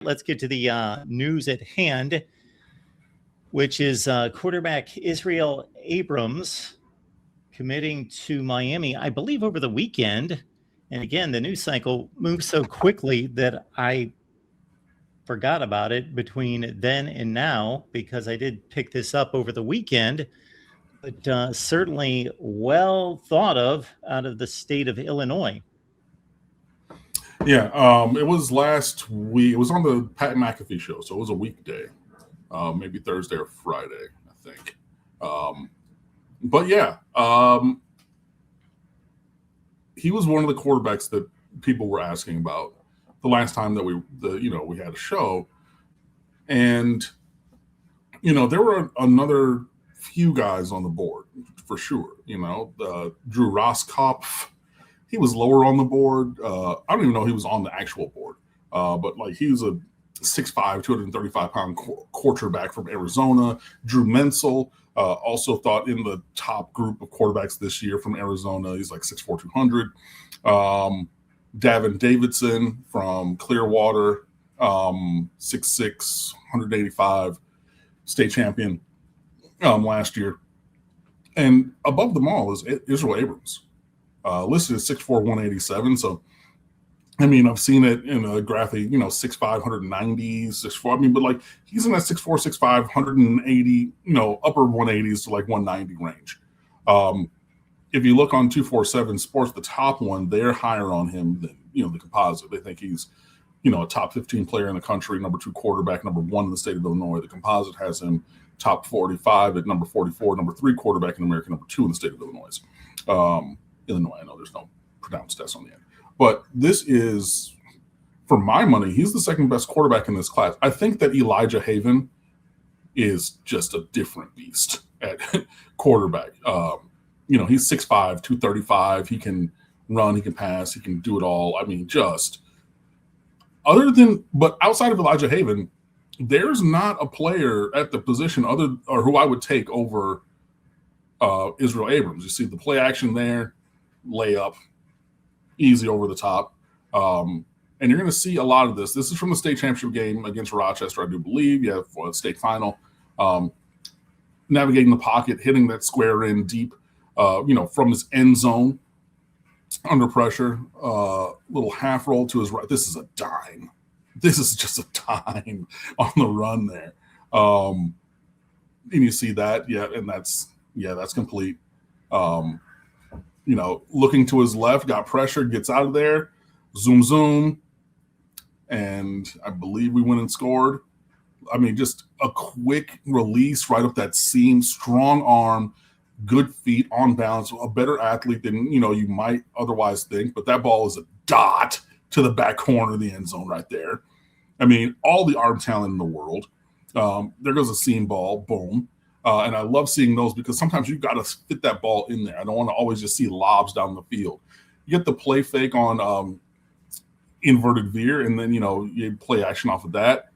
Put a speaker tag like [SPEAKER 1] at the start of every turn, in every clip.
[SPEAKER 1] Let's get to the news at hand, which is quarterback Israel Abrams committing to Miami, I believe, over the weekend. And again, the news cycle moves so quickly that I forgot about it between then and now, because I did pick this up over the weekend, but certainly well thought of out of the state of Illinois.
[SPEAKER 2] Yeah, it was last week. It was on the Pat McAfee show, so it was a weekday, maybe Thursday or Friday, I think. But yeah, he was one of the quarterbacks that people were asking about the last time that we had a show, and there were another few guys on the board for sure. Drew Roskopf. He was lower on the board. I don't even know he was on the actual board. But he was a 6'5", 235-pound quarterback from Arizona. Drew Menzel, also thought in the top group of quarterbacks this year from Arizona. He's like 6'4", 200. Davin Davidson from Clearwater, 6'6", 185, state champion last year. And above them all is Israel Abrams. Listed as 6'4", 187. So, I've seen it in a graphic, 6'5", 190, 6'4". But he's in that 6'4", 6'5", 180, upper 180s to 190 range. If you look on 247 Sports, the top one, they're higher on him than, the Composite. They think he's, a top 15 player in the country, number 2 quarterback, number 1 in the state of Illinois. The Composite has him top 45 at number 44, number 3 quarterback in America, number 2 in the state of Illinois. I know there's no pronounced S on the end. But this is, for my money, he's the second best quarterback in this class. I think that Elijah Haven is just a different beast at quarterback. He's 6'5", 235. He can run, he can pass, he can do it all. But outside of Elijah Haven, there's not a player at the position who I would take over Israel Abrams. You see the play action there, layup, easy over the top. And you're going to see a lot of this. This is from the state championship game against Rochester, I do believe. You have state final. Navigating the pocket, hitting that square in deep, from his end zone under pressure. Little half roll to his right. This is a dime. This is just a dime on the run there. And you see that, and that's complete. Looking to his left, got pressure, gets out of there, zoom, and I believe we went and scored. Just a quick release right up that seam, strong arm, good feet, on balance, a better athlete than, you might otherwise think, but that ball is a dot to the back corner of the end zone right there. All the arm talent in the world. There goes a seam ball, boom. And I love seeing those because sometimes you got to fit that ball in there. I don't want to always just see lobs down the field. You get the play fake on inverted veer, and then, you play action off of that.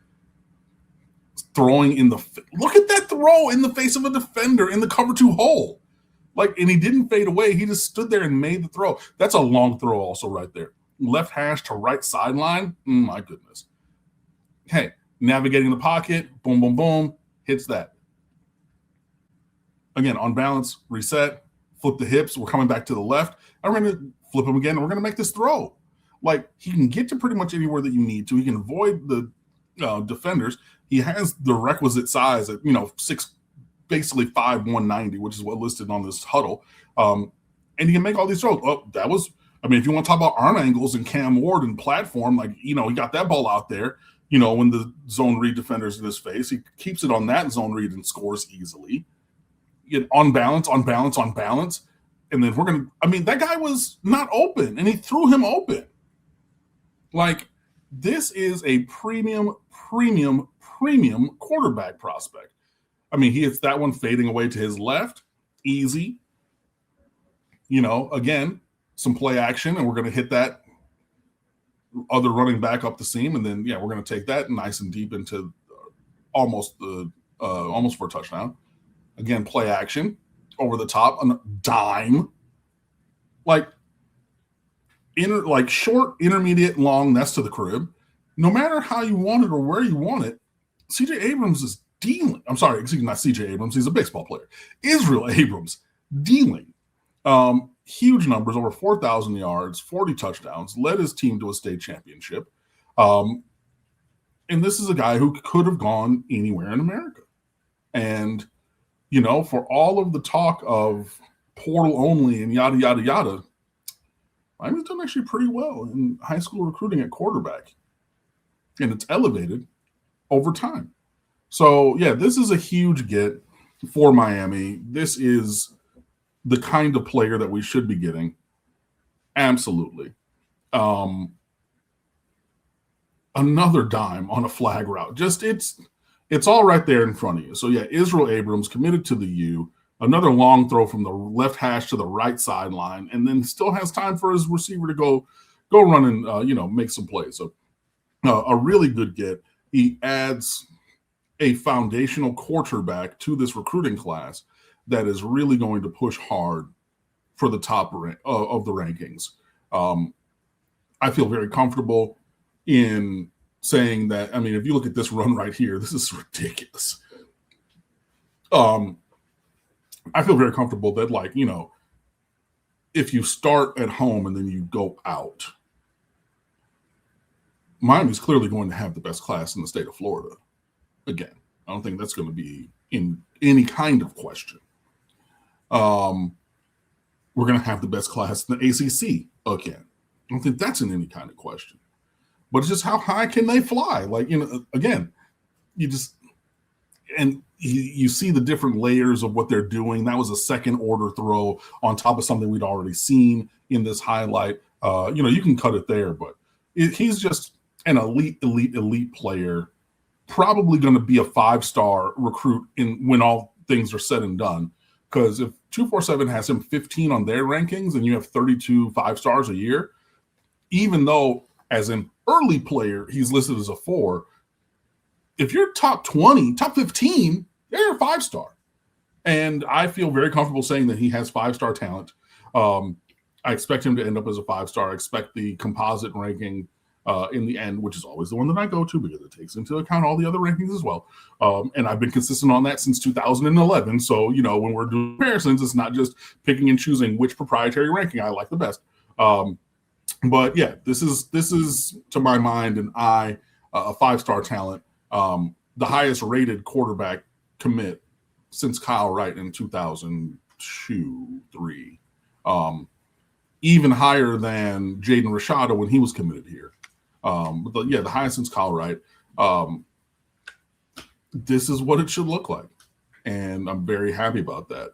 [SPEAKER 2] Throwing look at that throw in the face of a defender in the cover 2 hole. And he didn't fade away. He just stood there and made the throw. That's a long throw also right there. Left hash to right sideline. My goodness. Hey, navigating the pocket, boom, boom, boom, hits that. Again, on balance, reset, flip the hips. We're coming back to the left. I'm going to flip him again, and we're going to make this throw. He can get to pretty much anywhere that you need to. He can avoid the defenders. He has the requisite size at, 6, basically 5', 190, which is what listed on this huddle. And he can make all these throws. Oh, that was, if you want to talk about arm angles and Cam Ward and platform, he got that ball out there, when the zone read defender's in his face. He keeps it on that zone read and scores easily. Get on balance. And then we're going to, that guy was not open, and he threw him open. This is a premium quarterback prospect. He hits that one fading away to his left. Easy. Again, some play action, and we're going to hit that other running back up the seam. And then, we're going to take that nice and deep into almost for a touchdown. Again, play action over the top on a dime. Short, intermediate, long, that's to the crib. no matter how you want it or where you want it, CJ Abrams is dealing. I'm sorry, excuse me, not CJ Abrams. He's a baseball player. Israel Abrams dealing. Huge numbers, over 4,000 yards, 40 touchdowns, led his team to a state championship. And this is a guy who could have gone anywhere in America. And, you know, for all of the talk of portal only and yada, yada, yada, Miami's done actually pretty well in high school recruiting at quarterback. And it's elevated over time. So, yeah, this is a huge get for Miami. This is the kind of player that we should be getting. Absolutely. Another dime on a flag route. Just it's all right there in front of you. So, yeah, Israel Abrams committed to the U. Another long throw from the left hash to the right sideline, and then still has time for his receiver to go run and, make some plays. So, a really good get. He adds a foundational quarterback to this recruiting class that is really going to push hard for the top of the rankings. I feel very comfortable in saying that. I mean, if you look at this run right here, this is ridiculous. I feel very comfortable that, if you start at home and then you go out, Miami's clearly going to have the best class in the state of Florida. Again, I don't think that's going to be in any kind of question. We're going to have the best class in the ACC again. I don't think that's in any kind of question. But it's just how high can they fly? Again, you see the different layers of what they're doing. That was a second order throw on top of something we'd already seen in this highlight. You can cut it there, but he's just an elite player. Probably going to be a 5-star recruit when all things are said and done. Because if 247 has him 15 on their rankings and you have 32 5-stars a year, even though as an early player he's listed as a 4, if you're top 20, top 15, you're a 5-star. And I feel very comfortable saying that he has 5-star talent. I expect him to end up as a 5-star. I expect the composite ranking in the end, which is always the one that I go to because it takes into account all the other rankings as well. And I've been consistent on that since 2011. So, when we're doing comparisons, it's not just picking and choosing which proprietary ranking I like the best. But yeah, this is to my mind a 5-star talent. The highest rated quarterback commit since Kyle Wright in 2002-3. Even higher than Jaden Rashada when he was committed here. The highest since Kyle Wright. This is what it should look like. And I'm very happy about that.